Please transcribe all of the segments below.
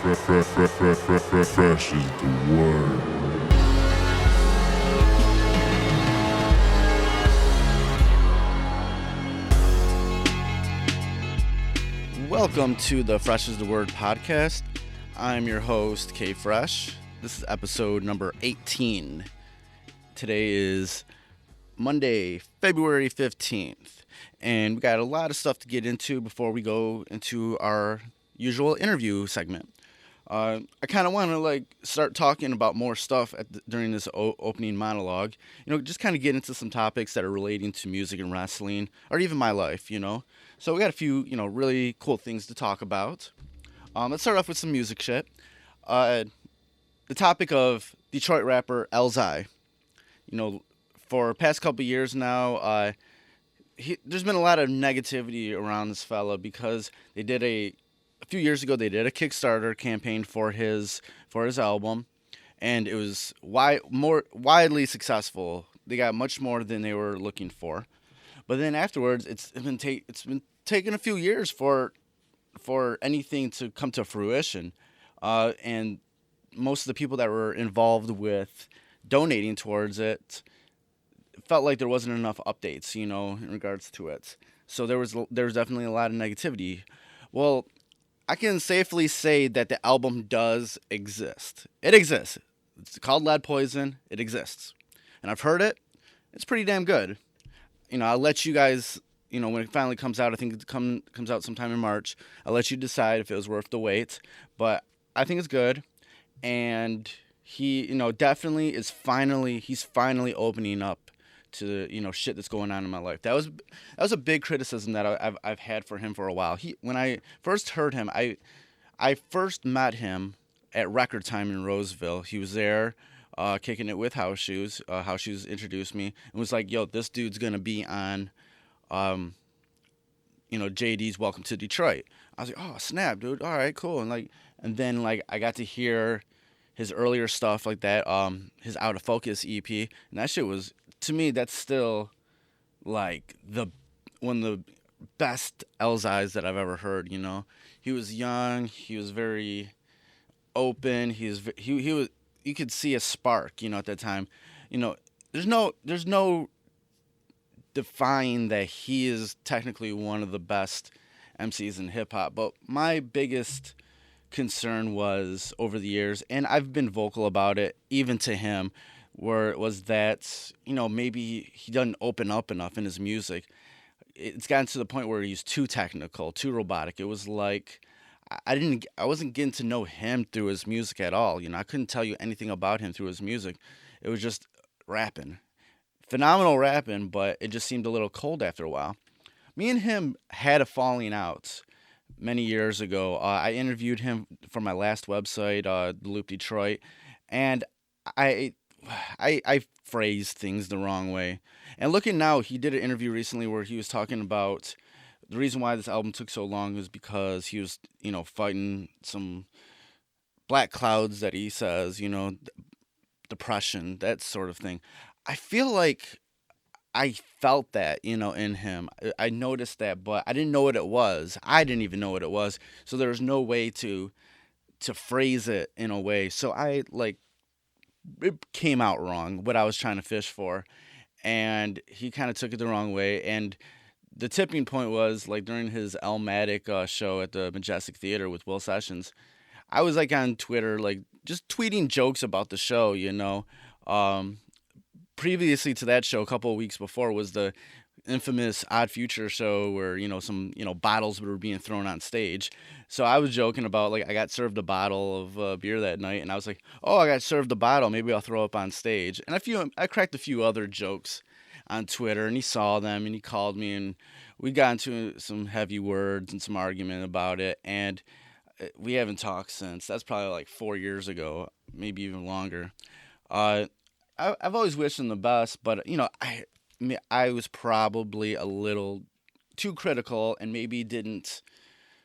Fresh is the word. Welcome to the Fresh is the Word podcast. I'm your host, K Fresh. This is episode number 18. Today is Monday, February 15th, and we got a lot of stuff to get into before we go into our usual interview segment. I kind of want to start talking about more stuff during this opening monologue. Just kind of get into some topics that are relating to music and wrestling, or even my life. So we got a few really cool things to talk about. Let's start off with some music shit. The topic of Detroit rapper Elzhi. For the past couple years now, there's been a lot of negativity around this fella because they did a few years ago they did a Kickstarter campaign for his album, and it was widely successful. They got much more than they were looking for, but then afterwards it's been taking a few years for anything to come to fruition, and most of the people that were involved with donating towards it felt like there wasn't enough updates, in regards to it. So there was definitely a lot of negativity. Well, I can safely say that the album does exist. It exists. It's called Lead Poison. It exists. And I've heard it. It's pretty damn good. I'll let you guys, when it finally comes out, I think it comes out sometime in March, I'll let you decide if it was worth the wait. But I think it's good. And he, definitely he's finally opening up to shit that's going on in my life. That was a big criticism that I've had for him for a while. When I first heard him, I first met him at Record Time in Roseville. He was there, kicking it with House Shoes. House Shoes introduced me and was like, "Yo, this dude's gonna be on, JD's Welcome to Detroit." I was like, "Oh snap, dude! All right, cool." And then I got to hear his earlier stuff like that, his Out of Focus EP, and that shit was, to me, that's still one of the best Elzhi's that I've ever heard. He was young, he was very open, he was you could see a spark, at that time. There's no defying that he is technically one of the best MCs in hip hop, but my biggest concern was over the years, and I've been vocal about it even to him, where it was that maybe he doesn't open up enough in his music. It's gotten to the point where he's too technical, too robotic. It was like I wasn't getting to know him through his music at all. I couldn't tell you anything about him through his music. It was just rapping, phenomenal rapping, but it just seemed a little cold after a while. Me and him had a falling out many years ago. I interviewed him for my last website, The Loop Detroit, and I phrased things the wrong way. And looking now, he did an interview recently where he was talking about the reason why this album took so long was because he was, fighting some black clouds that he says, depression, that sort of thing. I feel like I felt that, in him. I noticed that, but I didn't know what it was. I didn't even know what it was. So there was no way to phrase it in a way. So it came out wrong, what I was trying to fish for. And he kind of took it the wrong way. And the tipping point was during his Elmatic show at the Majestic Theater with Will Sessions. I was on Twitter, just tweeting jokes about the show, Previously to that show, a couple of weeks before, was the infamous Odd Future show where, some, bottles were being thrown on stage. So I was joking about, I got served a bottle of beer that night, and I was like, oh, I got served a bottle, maybe I'll throw up on stage. And I cracked a few other jokes on Twitter, and he saw them, and he called me, and we got into some heavy words and some argument about it, and we haven't talked since. That's probably 4 years ago, maybe even longer. I've always wished him the best, but I was probably a little too critical and maybe didn't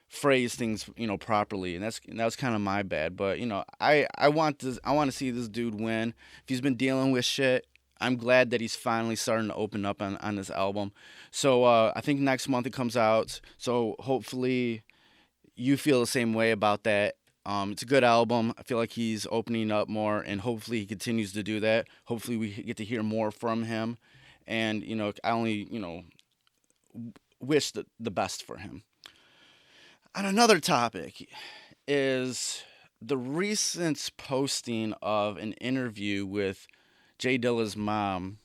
phrase things properly, and that was kind of my bad. But I want to see this dude win. If he's been dealing with shit, I'm glad that he's finally starting to open up on this album. So I think next month it comes out. So hopefully you feel the same way about that. It's a good album. I feel like he's opening up more, and hopefully he continues to do that. Hopefully we get to hear more from him, and I only wish the best for him. On another topic is the recent posting of an interview with Jay Dilla's mom,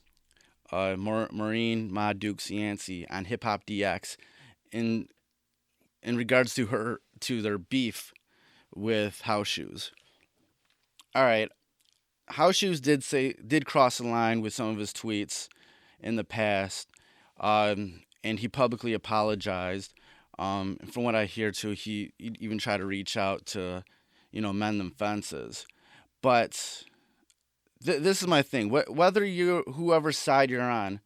Maureen Ma Dukes Yancey, on HipHopDX in regards to their beef with House Shoes. All right, House Shoes did cross the line with some of his tweets in the past, and he publicly apologized. From what I hear too, he even tried to reach out to, mend them fences. But this is my thing. Whether you whoever side you're on,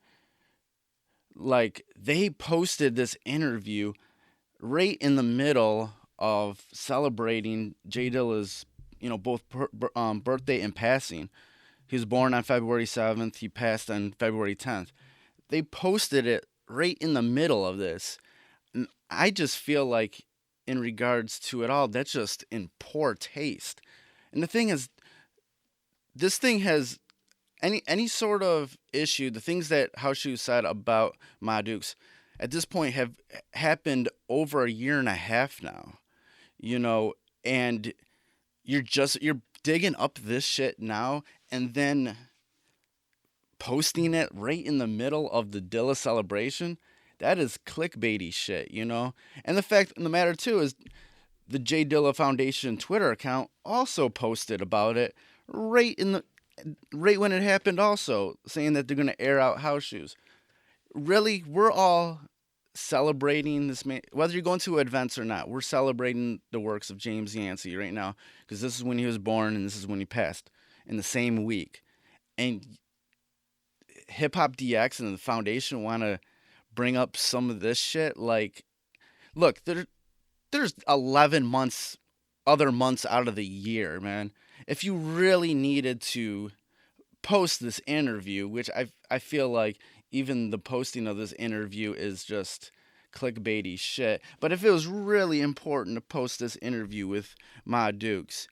like they posted this interview right in the middle of celebrating Jay Dilla's, both birthday and passing. He was born on February 7th. He passed on February 10th. They posted it right in the middle of this. And I just feel like, in regards to it all, that's just in poor taste. And the thing is, this thing has any sort of issue. The things that House Shoes said about Ma Dukes at this point have happened over a year and a half now, and you're digging up this shit now and then posting it right in the middle of the Dilla celebration. That is clickbaity shit, And the fact of the matter too is the J Dilla Foundation Twitter account also posted about it right when it happened, also saying that they're going to air out House Shoes. Really, we're all celebrating this man, whether you're going to events or not. We're celebrating the works of James Yancey right now because this is when he was born and this is when he passed in the same week. And HipHopDX and the foundation want to bring up some of this shit. Like, look, there's 11 other months out of the year, man. If you really needed to post this interview, which I feel like even the posting of this interview is just clickbaity shit. But if it was really important to post this interview with Ma Dukes,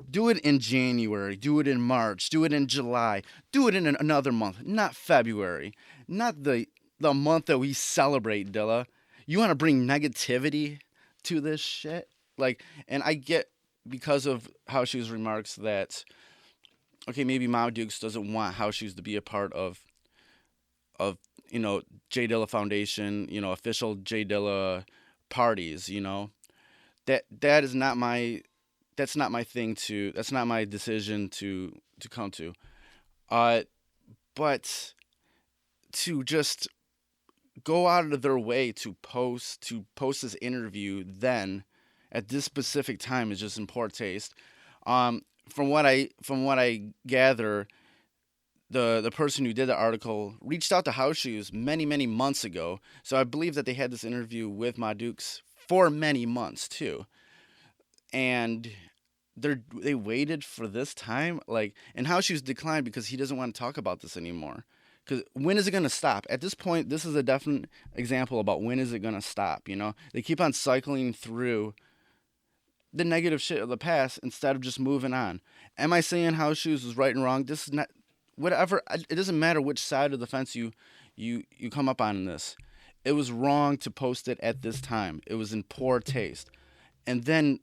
do it in January, do it in March, do it in July, do it in another month, not February, not the month that we celebrate, Dilla. You want to bring negativity to this shit? Like, and I get, because of House Shoes' remarks, that, okay, maybe Ma Dukes doesn't want House Shoes to be a part of J Dilla Foundation, official J Dilla parties, that is not my thing that's not my decision to come to. But to just go out of their way to post this interview then at this specific time is just in poor taste. From what I gather, the person who did the article reached out to House Shoes many, many months ago. So I believe that they had this interview with Ma Dukes for many months too. And they waited for this time, and House Shoes declined because he doesn't want to talk about this anymore. Because when is it going to stop? At this point, this is a definite example about when is it going to stop, They keep on cycling through the negative shit of the past instead of just moving on. Am I saying House Shoes was right and wrong? This is not, whatever, it doesn't matter which side of the fence you come up on in this. It was wrong to post it at this time. It was in poor taste. And then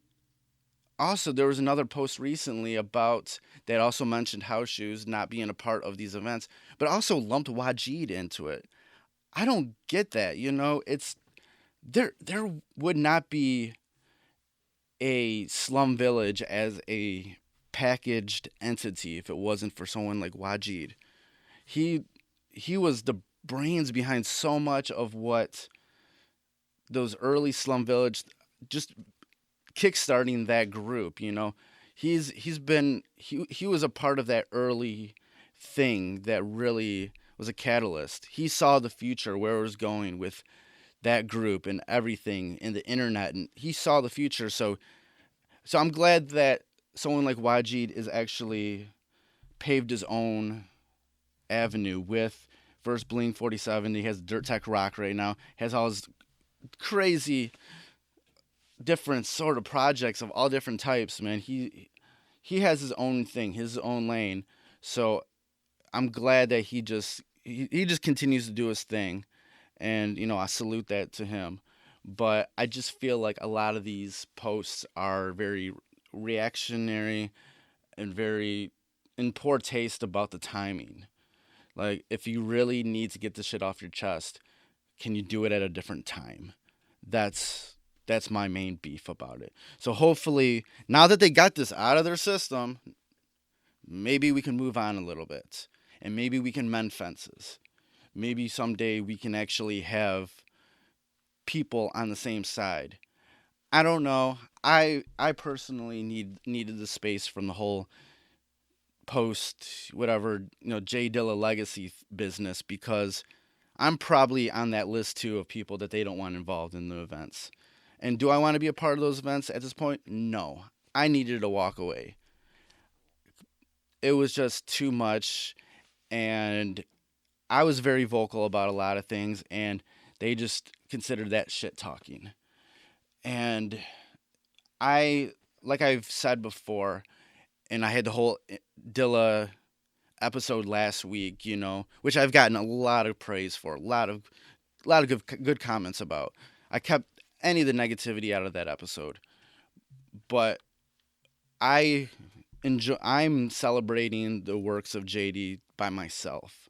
also there was another post recently about that also mentioned House Shoes not being a part of these events, but also lumped Wajid into it. I don't get that, It's there would not be a Slum Village as a packaged entity if it wasn't for someone like Wajid. He was the brains behind so much of what those early Slum Village, just kickstarting that group, he was a part of that early thing that really was a catalyst. He saw the future, where it was going with that group and everything in the internet, and he saw the future. So I'm glad that someone like Wajid is actually paved his own avenue with first Bling 47. He has Dirt Tech Rock right now. Has all his crazy different sort of projects of all different types, man. He has his own thing, his own lane. So I'm glad that he just continues to do his thing, and I salute that to him. But I just feel like a lot of these posts are very reactionary and very in poor taste about the timing. Like, if you really need to get this shit off your chest, can you do it at a different time? That's that's my main beef about it. So hopefully, now that they got this out of their system, maybe we can move on a little bit, and maybe we can mend fences. Maybe someday we can actually have people on the same side. I don't know. I personally needed the space from the whole post whatever Jay Dilla legacy business, because I'm probably on that list too of people that they don't want involved in the events. And do I want to be a part of those events at this point? No. I needed to walk away. It was just too much, and I was very vocal about a lot of things, and they just considered that shit talking. And like I've said before, and I had the whole Dilla episode last week, which I've gotten a lot of praise for, a lot of good comments about. I kept any of the negativity out of that episode, but I I'm celebrating the works of JD by myself.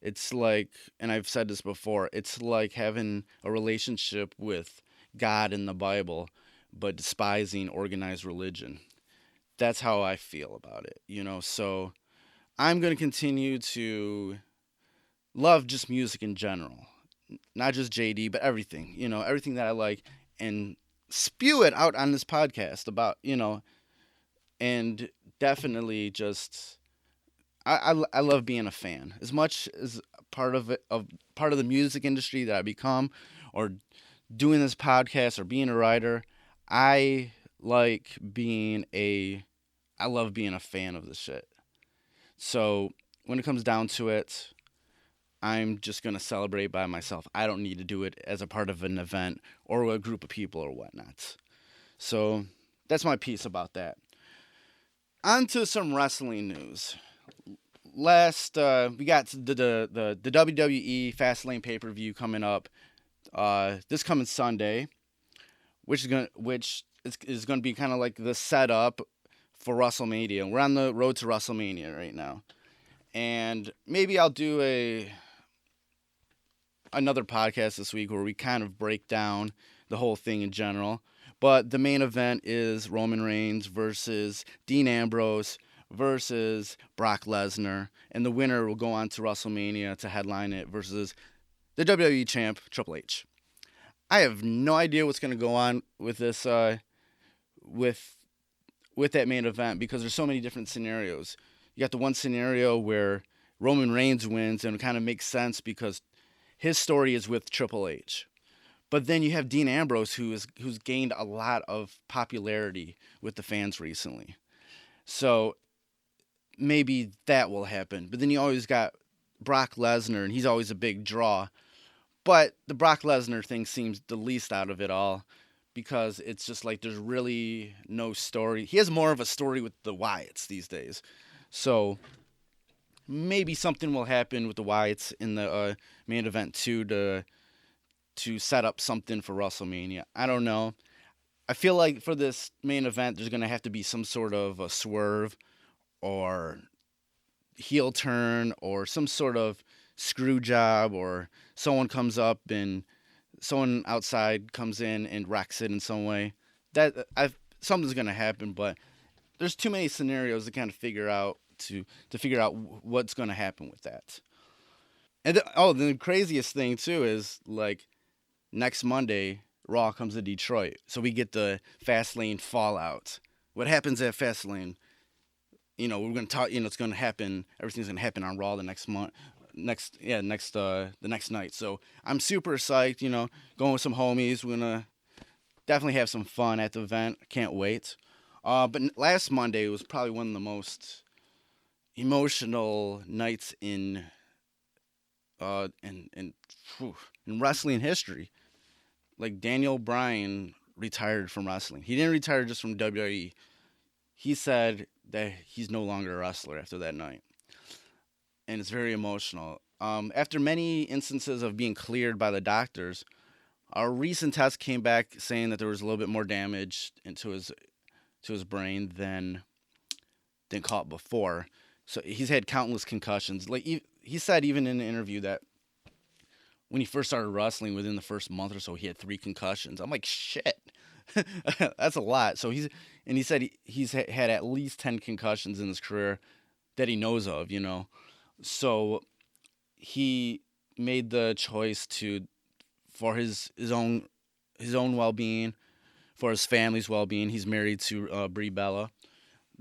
It's like, and I've said this before, it's like having a relationship with God in the Bible, but despising organized religion. That's how I feel about it. So I'm going to continue to love just music in general, not just JD, but everything, everything that I like, and spew it out on this podcast about, and definitely just, I love being a fan as much as part of the music industry that I become, or doing this podcast, or being a writer. I like being I love being a fan of this shit. So when it comes down to it, I'm just going to celebrate by myself. I don't need to do it as a part of an event or a group of people or whatnot. So that's my piece about that. On to some wrestling news. We got the WWE Fastlane pay-per-view coming up this coming Sunday, which is going to be kind of like the setup for WrestleMania. We're on the road to WrestleMania right now. And maybe I'll do another podcast this week where we kind of break down the whole thing in general. But the main event is Roman Reigns versus Dean Ambrose versus Brock Lesnar. And the winner will go on to WrestleMania to headline it versus the WWE champ, Triple H. I have no idea what's going to go on with this, with that main event, because there's so many different scenarios. You got the one scenario where Roman Reigns wins, and it kind of makes sense because his story is with Triple H. But then you have Dean Ambrose, who's gained a lot of popularity with the fans recently. So maybe that will happen. But then you always got Brock Lesnar, and he's always a big draw. But the Brock Lesnar thing seems the least out of it all, because it's just like there's really no story. He has more of a story with the Wyatts these days. So maybe something will happen with the Wyatts in the main event too, to set up something for WrestleMania. I don't know. I feel like for this main event, there's going to have to be some sort of a swerve or heel turn or some sort of screw job, or someone comes up and someone outside comes in and wrecks it in some way. Something's going to happen, but there's too many scenarios to kind of figure out to figure out what's going to happen with that. And the craziest thing too is, like, next Monday Raw comes to Detroit, so we get the Fastlane fallout. What happens at Fastlane? We're going to talk. It's going to happen. Everything's going to happen on Raw the next month. The next night. So I'm super psyched. Going with some homies. We're gonna definitely have some fun at the event. Can't wait. But last Monday was probably one of the most emotional nights in wrestling history. Like, Daniel Bryan retired from wrestling. He didn't retire just from WWE. He said that he's no longer a wrestler after that night. And it's very emotional. After many instances of being cleared by the doctors, our recent test came back saying that there was a little bit more damage into his brain than caught before. So he's had countless concussions. Like he said, even in an interview, that when he first started wrestling, within the first month or so, he had 3 concussions. I'm like, shit, that's a lot. So he said he's had at least 10 concussions in his career that he knows of. So he made the choice for his own well-being, for his family's well-being. He's married to Brie Bella.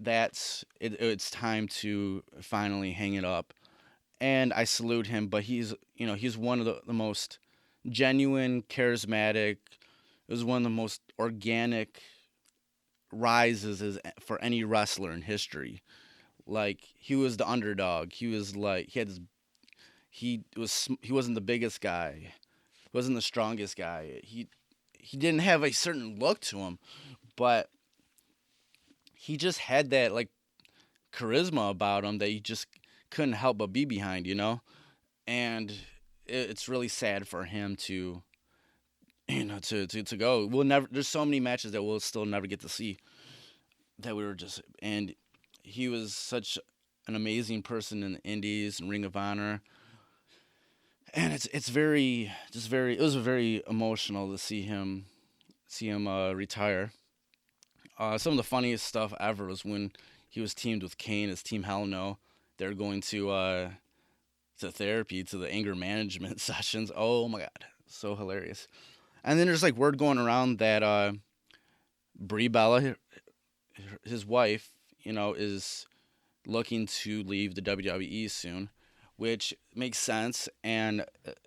It's time to finally hang it up, and I salute him. But he's one of the most genuine, charismatic. It was one of the most organic rises for any wrestler in history. Like, he was the underdog. He was like, he wasn't the biggest guy. He wasn't the strongest guy. He didn't have a certain look to him, but he just had that, like, charisma about him that you just couldn't help but be behind, and it's really sad for him to go. There's so many matches that we'll still never get to see, and he was such an amazing person in the Indies and Ring of Honor. And it was very emotional to see him retire. Some of the funniest stuff ever was when he was teamed with Kane as Team Hell No. They're going to therapy, to the anger management sessions. Oh my God, so hilarious. And then there's like word going around that Brie Bella, his wife, is looking to leave the WWE soon, which makes sense, and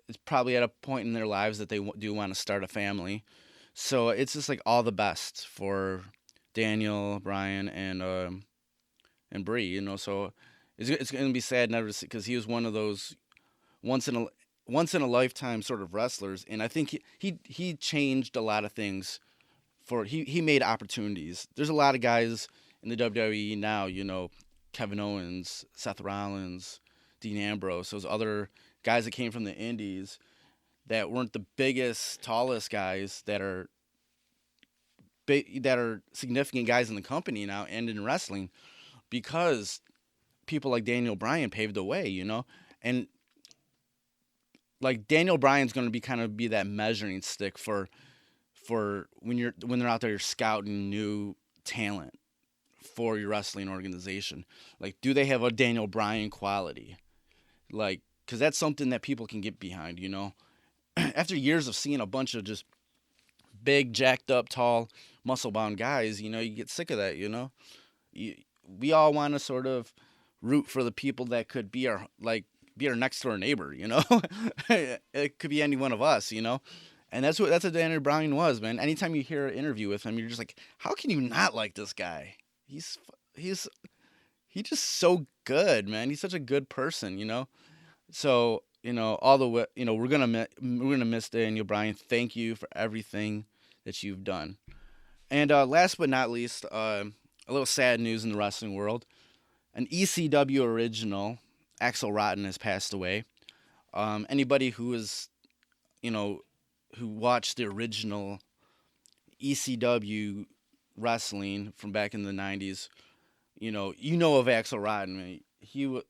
it's probably at a point in their lives that they do want to start a family. So it's just like all the best for Daniel Bryan and Brie, So it's going to be sad never to see, because he was one of those once in a lifetime sort of wrestlers, and I think he changed a lot of things. He made opportunities. There's a lot of guys in the WWE now, Kevin Owens, Seth Rollins, Dean Ambrose, those other guys that came from the Indies that weren't the biggest, tallest guys that are significant guys in the company now and in wrestling, because people like Daniel Bryan paved the way, and like Daniel Bryan's going to be that measuring stick for when they're out there scouting new talent for your wrestling organization. Like, do they have a Daniel Bryan quality? Like, because that's something that people can get behind, After years of seeing a bunch of just big, jacked up, tall, muscle-bound guys, you get sick of that, We all want to sort of root for the people that could be our next-door neighbor, It could be any one of us, And that's what Daniel Bryan was, man. Anytime you hear an interview with him, you're just like, how can you not like this guy? He's just so good, man. He's such a good person, So, all the way, we're gonna miss Daniel Bryan. Thank you for everything that you've done. And last but not least, a little sad news in the wrestling world. An ECW original, Axl Rotten, has passed away. Anybody who is, who watched the original ECW wrestling from back in the 90s, you know of Axl Rotten. Man. He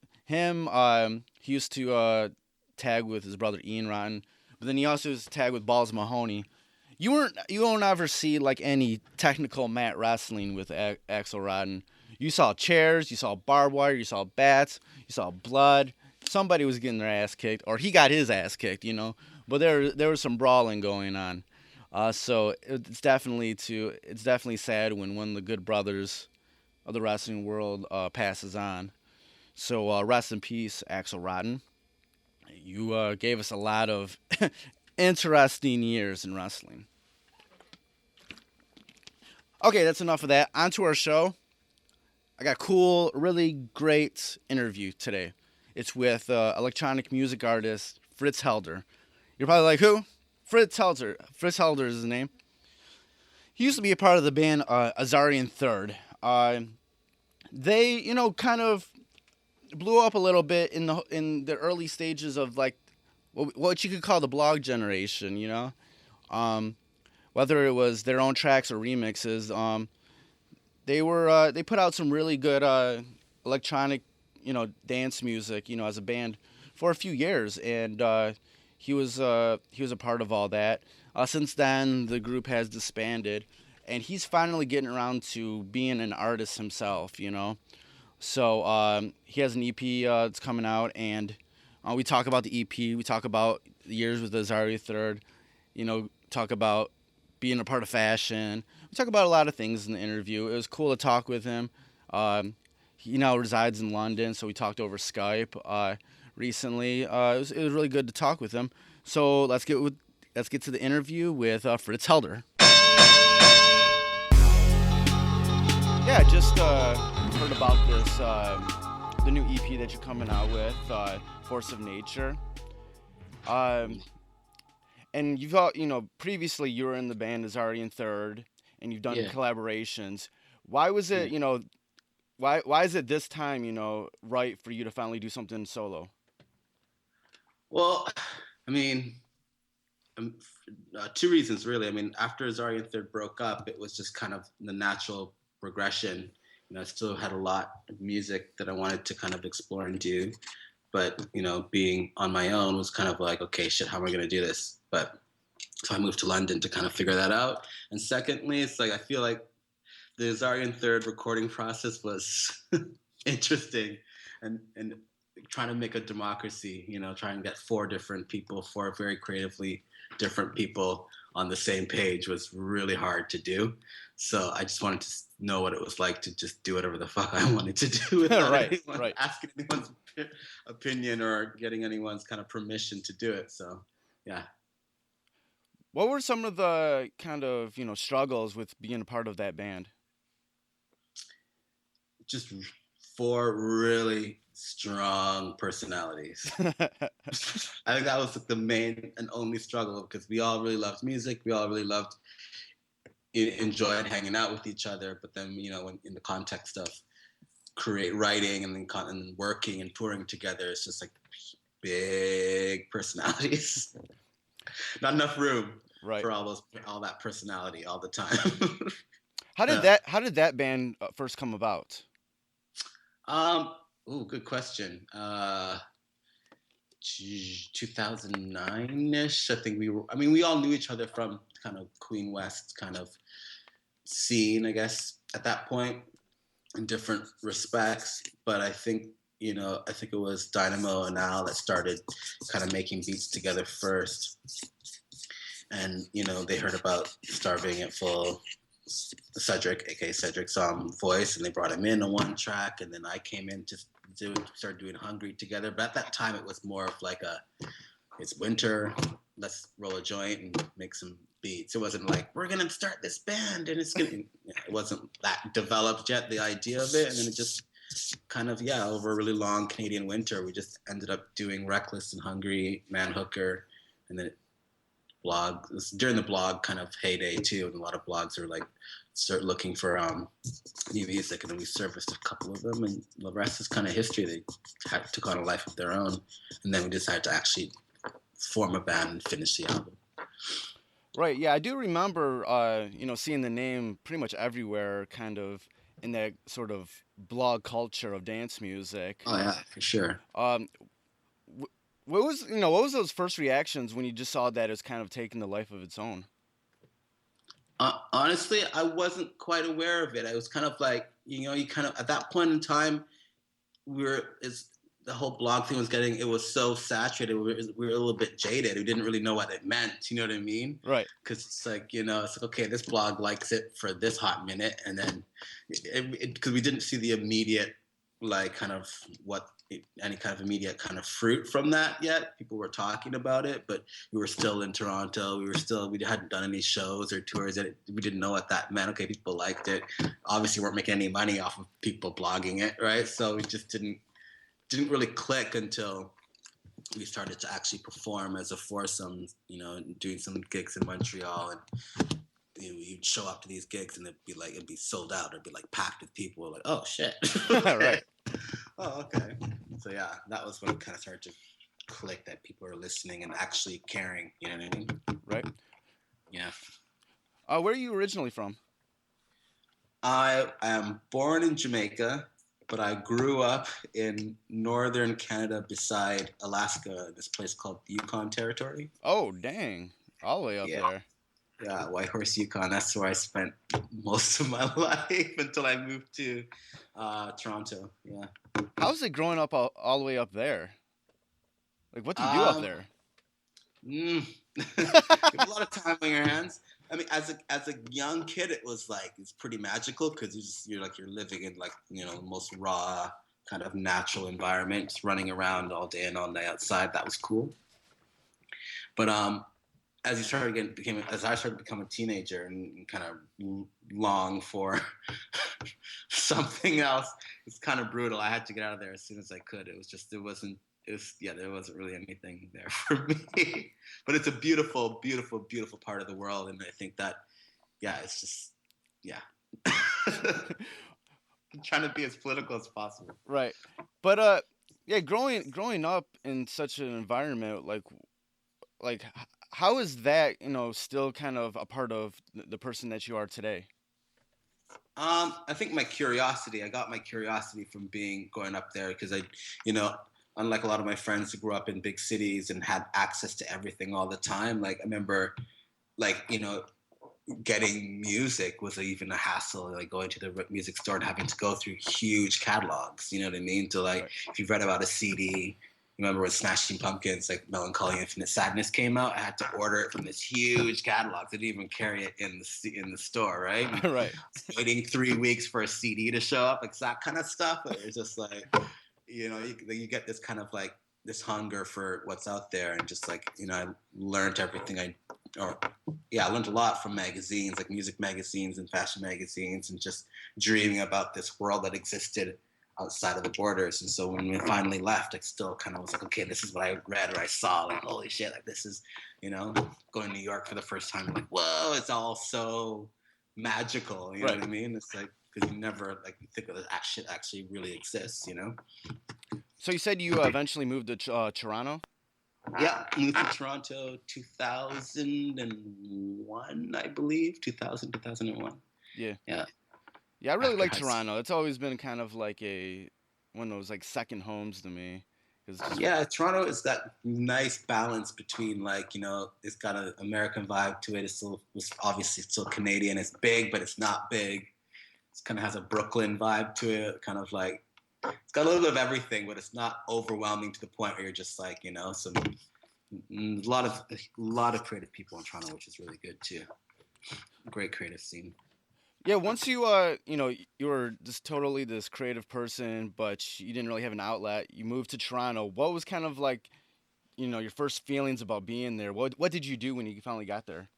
used to tag with his brother Ian Rotten, but then he also used to tag with Balls Mahoney. You won't ever see like any technical mat wrestling with Axl Rotten. You saw chairs, you saw barbed wire, you saw bats, you saw blood. Somebody was getting their ass kicked, or he got his ass kicked, But there was some brawling going on. So it's definitely sad when one of the good brothers of the wrestling world passes on. So rest in peace, Axl Rotten. You gave us a lot of interesting years in wrestling. Okay, that's enough of that. On to our show. I got a cool, really great interview today. It's with electronic music artist Fritz Helder. You're probably like, who? Fritz Helder. Fritz Helder is his name. he used to be a part of the band Azari and III. They, kind of blew up a little bit in the early stages of like what you could call the blog generation. Um, Whether it was their own tracks or remixes. They put out some really good electronic, dance music, as a band for a few years, and he was a part of all that. Since then, the group has disbanded, and he's finally getting around to being an artist himself. So he has an EP that's coming out, and we talk about the EP. We talk about the years with the Azari Third. Talk about being a part of fashion. We talk about a lot of things in the interview. It was cool to talk with him. He now resides in London, so we talked over Skype recently. It was really good to talk with him. So let's get to the interview with Fritz Helder. Yeah, I just heard about this the new EP that you're coming out with, Force of Nature. And you've got, previously you were in the band Azari and III, and you've done Yeah. collaborations. Why was it, why is it this time, right for you to finally do something solo? Well, I mean, two reasons really. I mean, after Azari and III broke up, it was just kind of the natural progression. I still had a lot of music that I wanted to kind of explore and do, but being on my own was kind of like, okay, shit, how am I going to do this? But so I moved to London to kind of figure that out. And secondly, it's like I feel like the Azari and III recording process was interesting, and trying to make a democracy, trying to get four very creatively different people on the same page was really hard to do. So I just wanted to know what it was like to just do whatever the fuck I wanted to do without right. asking anyone's opinion or getting anyone's kind of permission to do it. So, yeah. What were some of the kind of, struggles with being a part of that band? Just four really strong personalities. I think that was the main and only struggle, because we all really loved music. We all really enjoyed hanging out with each other. But then, when in the context of writing and then working and touring together, it's just like big personalities. Not enough room for all that personality all the time. How did that band first come about? Good question. 2009-ish. I think we all knew each other from kind of Queen West kind of scene, I guess, at that point, in different respects. But I think it was Dynamo and Al that started kind of making beats together first. And, they heard about Starving at Full, Cedric, aka Cedric's voice, and they brought him in on one track, and then I came in to start doing Hungry together. But at that time, it was more of like it's winter, let's roll a joint and make some beats. It wasn't like, we're gonna start this band and it's gonna. It wasn't that developed yet, the idea of it, and then it just kind of over a really long Canadian winter, we just ended up doing Reckless and Hungry, Man Hooker, and then blog. During the blog kind of heyday too, and a lot of blogs are like start looking for new music, and then we serviced a couple of them, and the rest is kind of history. They took on a life of their own, and then we decided to actually form a band and finish the album. Right, yeah, I do remember seeing the name pretty much everywhere, kind of in that sort of blog culture of dance music. Oh yeah, for sure. What was those first reactions when you just saw that it was kind of taking the life of its own? Honestly, I wasn't quite aware of it. I was kind of like, you kind of, at that point in time, the whole blog thing it was so saturated. We were a little bit jaded. We didn't really know what it meant. You know what I mean? Right. Because it's like, okay, this blog likes it for this hot minute. And then because we didn't see the immediate, like, kind of any kind of immediate kind of fruit from that yet. People were talking about it, but we were still in Toronto. We hadn't done any shows or tours. We didn't know what that meant. Okay, people liked it. Obviously, we weren't making any money off of people blogging it, right? So we just didn't really click until we started to actually perform as a foursome, doing some gigs in Montreal. And you'd show up to these gigs and it'd be sold out. It'd be like packed with people. Like, oh shit. Right. Oh, okay. So yeah, that was when it kind of started to click that people are listening and actually caring. You know what I mean? Right. Yeah. Where are you originally from? I am born in Jamaica, but I grew up in northern Canada beside Alaska, this place called Yukon Territory. Oh, dang. All the way up Yeah. there. Yeah, Whitehorse, Yukon. That's where I spent most of my life until I moved to Toronto. Yeah. How's it growing up all the way up there? Like, what do you do up there? You have a lot of time on your hands. I mean, as a young kid, it's pretty magical because you're living in the most raw kind of natural environment, just running around all day and all night outside. That was cool. But as I started to become a teenager and kind of long for something else, it's kind of brutal. I had to get out of there as soon as I could. There wasn't really anything there for me. But it's a beautiful, beautiful, beautiful part of the world, and I think that, it's just, I'm trying to be as political as possible. Right. But growing up in such an environment, like how is that, still kind of a part of the person that you are today? I think I got my curiosity from growing up there because unlike a lot of my friends who grew up in big cities and had access to everything all the time, like I remember, getting music was even a hassle, like going to the music store and having to go through huge catalogs, you know what I mean? To Right. if you've read about a CD, remember when Smashing Pumpkins, like Melancholy Infinite Sadness came out, I had to order it from this huge catalog. They didn't even carry it in the store, right? Right. Waiting 3 weeks for a CD to show up, like that kind of stuff. It's just like, you get this kind of this hunger for what's out there, and just I learned everything I learned a lot from magazines, like music magazines and fashion magazines, and just dreaming about this world that existed outside of the borders. And so when we finally left, I still kind of was like, okay, this is what I read or I saw. Like, holy shit, like this is, going to New York for the first time. Like, whoa, it's all so magical. You know what I mean? It's like, because you never think of that shit actually really exists. So you said you eventually moved to Toronto? Yeah, moved to Toronto 2001, I believe. 2001. Yeah. Yeah. Yeah, I really like Toronto. It's always been kind of like one of those second homes to me. Yeah, Toronto is that nice balance between it's got an American vibe to it. It's obviously still Canadian. It's big, but it's not big. It kind of has a Brooklyn vibe to it. Kind of it's got a little bit of everything, but it's not overwhelming to the point where you're just a lot of creative people in Toronto, which is really good too. Great creative scene. Yeah, once you you were just totally this creative person, but you didn't really have an outlet. You moved to Toronto. What was kind of your first feelings about being there? What did you do when you finally got there?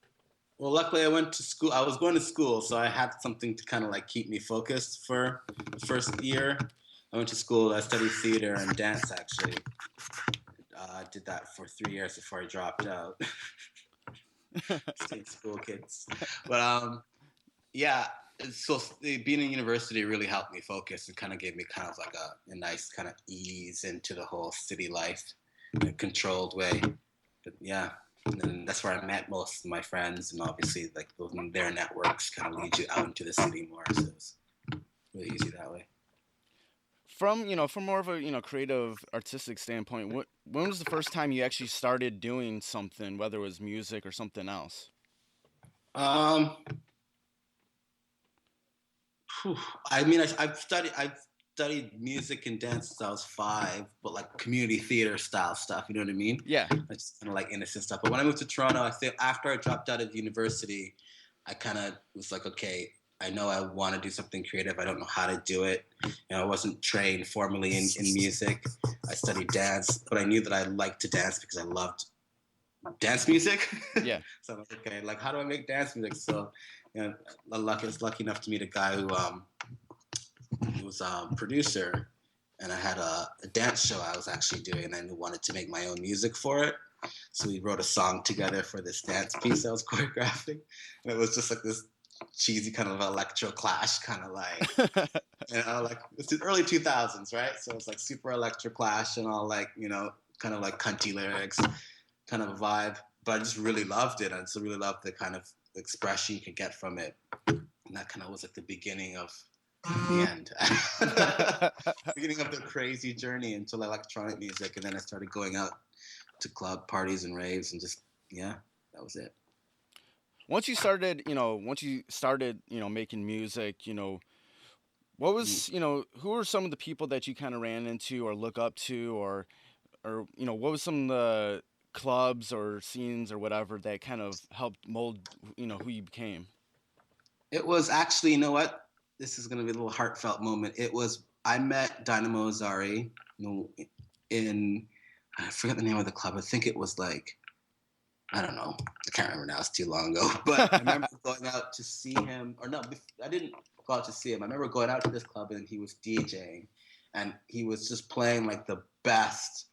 Well, luckily I went to school. I was going to school, so I had something to kind of keep me focused for the first year. I went to school. I studied theater and dance, actually. I did that for 3 years before I dropped out. State school kids. But yeah, so being in university really helped me focus and kind of gave me kind of a nice kind of ease into the whole city life in a controlled way. But yeah, and that's where I met most of my friends, and obviously their networks kind of lead you out into the city more, so it's really easy that way. From more of a creative artistic standpoint, when was the first time you actually started doing something, whether it was music or something else? I mean, I've studied music and dance since I was 5, but community theater style stuff. You know what I mean? Yeah. It's kind of innocent stuff. But when I moved to Toronto, I think after I dropped out of university, I kind of was like, okay, I know I want to do something creative. I don't know how to do it. I wasn't trained formally in music. I studied dance, but I knew that I liked to dance because I loved dance music. Yeah. So I'm like, okay, how do I make dance music? So, I was lucky enough to meet a guy who was a producer, and I had a dance show I was actually doing, and I wanted to make my own music for it. So we wrote a song together for this dance piece I was choreographing, and it was just like this cheesy kind of electro clash, kind of like, like it's the early 2000s, right? So it's like super electro clash and all like, kind of like cunty lyrics, kind of a vibe. But I just really loved it. I just really loved the kind of expression you could get from it. And that kind of was like the beginning of the end. Beginning of the crazy journey into electronic music. And then I started going out to club parties and raves and just, that was it. Once you started, making music, what was, who were some of the people that you kind of ran into or look up to, or, what was some of the clubs or scenes or whatever that kind of helped mold, who you became? It was actually, you know what? This is going to be a little heartfelt moment. I met Dynamo Azari I forget the name of the club. I think it was like, I don't know. I can't remember now. It's too long ago. But I remember going out to see him. Or no, I didn't go out to see him. I remember going out to this club and he was DJing. And he was just playing like the best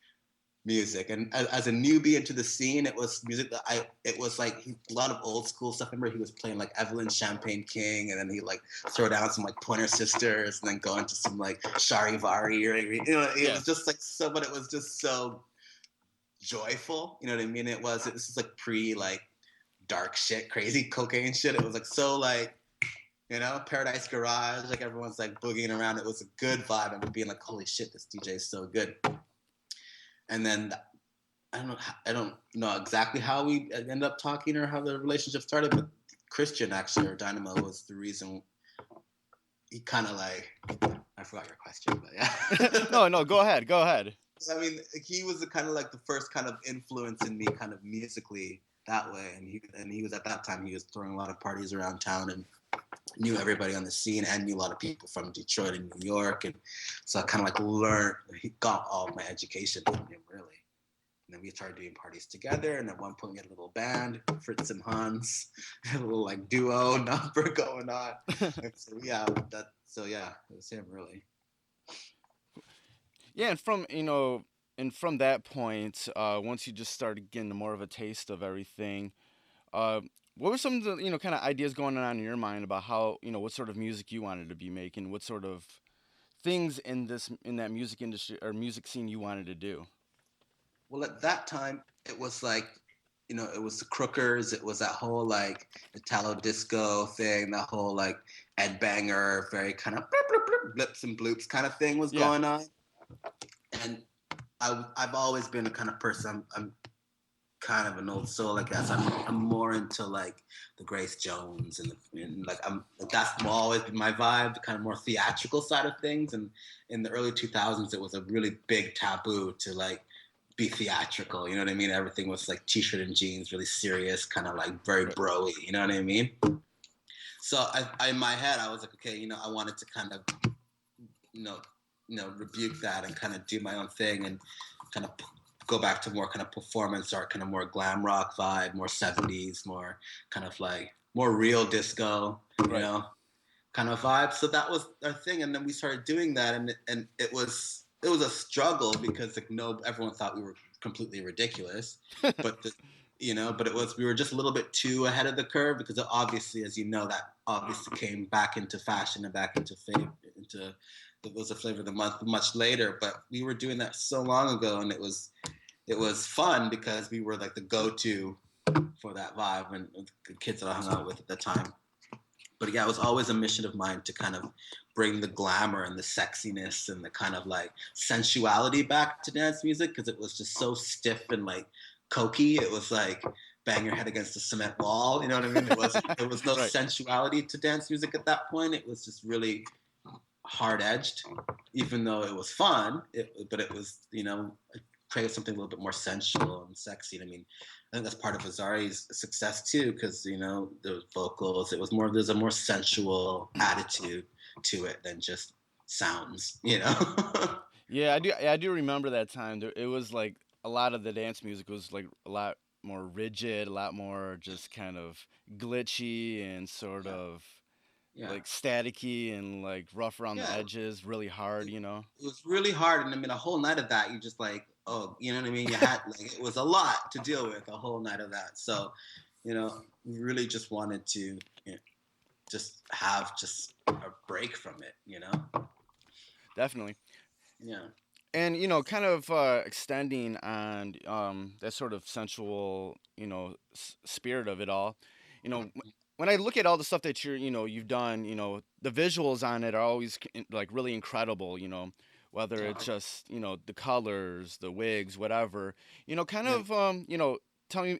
music. And as a newbie into the scene, it was music that it was like a lot of old school stuff. I remember he was playing like Evelyn Champagne King, and then he like throw down some like Pointer Sisters, and then go into some like Charivari, or it was just like so, but it was just so joyful. You know what I mean? This is like pre like dark shit, crazy cocaine shit. It was like so like, Paradise Garage, like everyone's like boogieing around. It was a good vibe. I remember being like, holy shit, this DJ is so good. And then I don't know exactly how we ended up talking or how the relationship started, but Christian actually, or Dynamo, was the reason. He kind of like, I forgot your question, but yeah. No, go ahead. I mean, he was the kind of like the first kind of influence in me, kind of musically that way, and he was at that time he was throwing a lot of parties around town and knew everybody on the scene and knew a lot of people from Detroit and New York, and so I kind of like he got all of my education from him, really. And then we started doing parties together, and at one point we had a little band, Fritz and Hans, a little like duo number going on. And so it was him, really. Yeah, and from that point, once you just started getting more of a taste of everything, what were some of the kind of ideas going on in your mind about how what sort of music you wanted to be making, what sort of things in that music industry or music scene you wanted to do? Well, at that time, it was like, it was the Crookers. It was that whole like Italo disco thing, that whole like Ed Banger, very kind of blips and bloops kind of thing was going on. And I've always been a kind of person. I'm kind of an old soul, I guess. I'm more into like the Grace Jones and like that's always been my vibe, the kind of more theatrical side of things. And in the early 2000s, it was a really big taboo to like be theatrical. You know what I mean? Everything was like t-shirt and jeans, really serious, kind of like very bro-y. You know what I mean? So I in my head, I was like, okay, I wanted to kind of, rebuke that and kind of do my own thing and kind of go back to more kind of performance art, kind of more glam rock vibe, more 70s, more kind of like more real disco, kind of vibe. So that was our thing. And then we started doing that, and it was a struggle because like everyone thought we were completely ridiculous, but we were just a little bit too ahead of the curve because obviously, as you know, that obviously came back into fashion and back into fame, it was a flavor of the month much later. But we were doing that so long ago, and it was fun because we were like the go-to for that vibe and the kids that I hung out with at the time. But yeah, it was always a mission of mine to kind of bring the glamour and the sexiness and the kind of like sensuality back to dance music because it was just so stiff and like cokey. It was like bang your head against a cement wall. You know what I mean? There was no sensuality to dance music at that point. It was just really hard-edged, even though it was fun. But it was, create something a little bit more sensual and sexy. I mean, I think that's part of Azari's success too, because the vocals. There's a more sensual attitude to it than just sounds. Yeah, I do remember that time. It was like a lot of the dance music was like a lot more rigid, a lot more just kind of glitchy and sort of like staticky and like rough around the edges, really hard. It was really hard, and I mean, a whole night of that, you just like oh, you know what I mean? You had like it was a lot to deal with, a whole night of that. So, we really just wanted to just have just a break from it, Definitely. Yeah. And kind of extending on that sort of sensual, spirit of it all. When I look at all the stuff that you've done, the visuals on it are always like really incredible. Whether it's just the colors, the wigs, whatever. Kind Yeah. of tell me,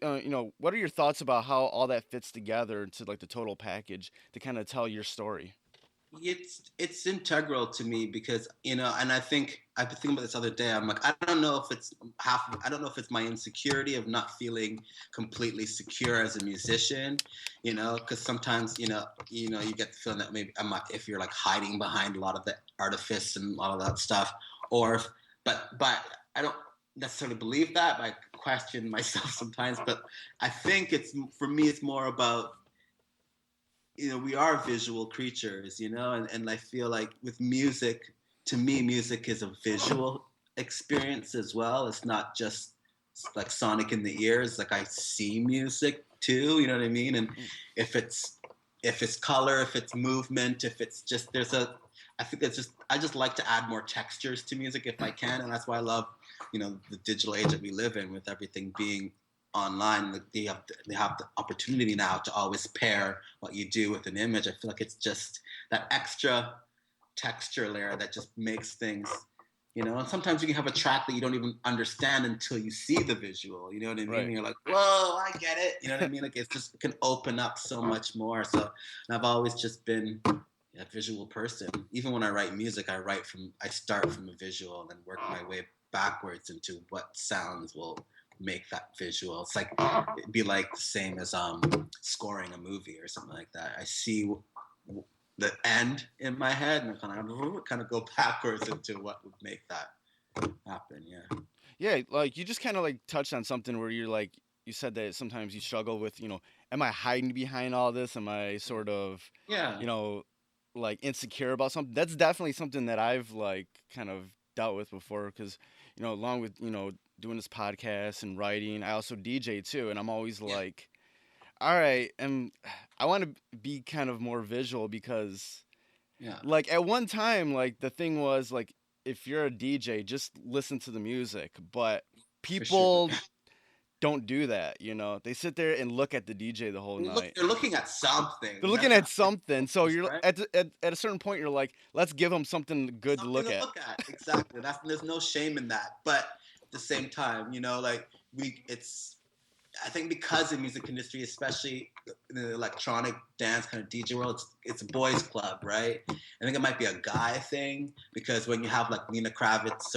what are your thoughts about how all that fits together into like the total package to kind of tell your story? It's integral to me because and I've been thinking about this other day. I'm like, I don't know if it's my insecurity of not feeling completely secure as a musician, because sometimes you get the feeling that maybe if you're like hiding behind a lot of the artifice and a lot of that stuff, or but I don't necessarily believe that. I question myself sometimes, but I think for me it's more about we are visual creatures, and I feel like with music, to me, music is a visual experience as well. It's not just like sonic in the ears. Like I see music too, you know what I mean? And if it's color, if it's movement, if it's just I think I just like to add more textures to music if I can, and that's why I love the digital age that we live in with everything being online. Like they have the opportunity now to always pair what you do with an image. I feel like it's just that extra texture layer that just makes things, and sometimes you can have a track that you don't even understand until you see the visual, you know what I mean? Right. And you're like, whoa, I get it, you know what I mean? Like it can open up so much more. So, and I've always just been a visual person. Even when I write music, I start from a visual and then work my way backwards into what sounds will make that visual. It's like it'd be like the same as scoring a movie or something like that. I see the end in my head and I kind of go backwards into what would make that happen. Yeah. Yeah, like you just kind of like touched on something where you're like you said that sometimes you struggle with, am I hiding behind all this? Am I sort of, Yeah. you know, like insecure about something? That's definitely something that I've like kind of dealt with before because, along with, doing this podcast and writing, I also DJ too, and I'm always Yeah. like, all right, and I want to be kind of more visual because Yeah. like at one time like the thing was like if you're a DJ just listen to the music, but For sure. people don't do that, they sit there and look at the DJ the whole night. They're looking at something. They're looking That's at not something, so you're right. at a certain point you're like, let's give them something good to Something look to at. look at. Exactly. There's no shame in that. But at the same time, like I think because the music industry, especially in the electronic dance kind of DJ world, it's a boys club, right? I think it might be a guy thing because when you have like Nina Kravitz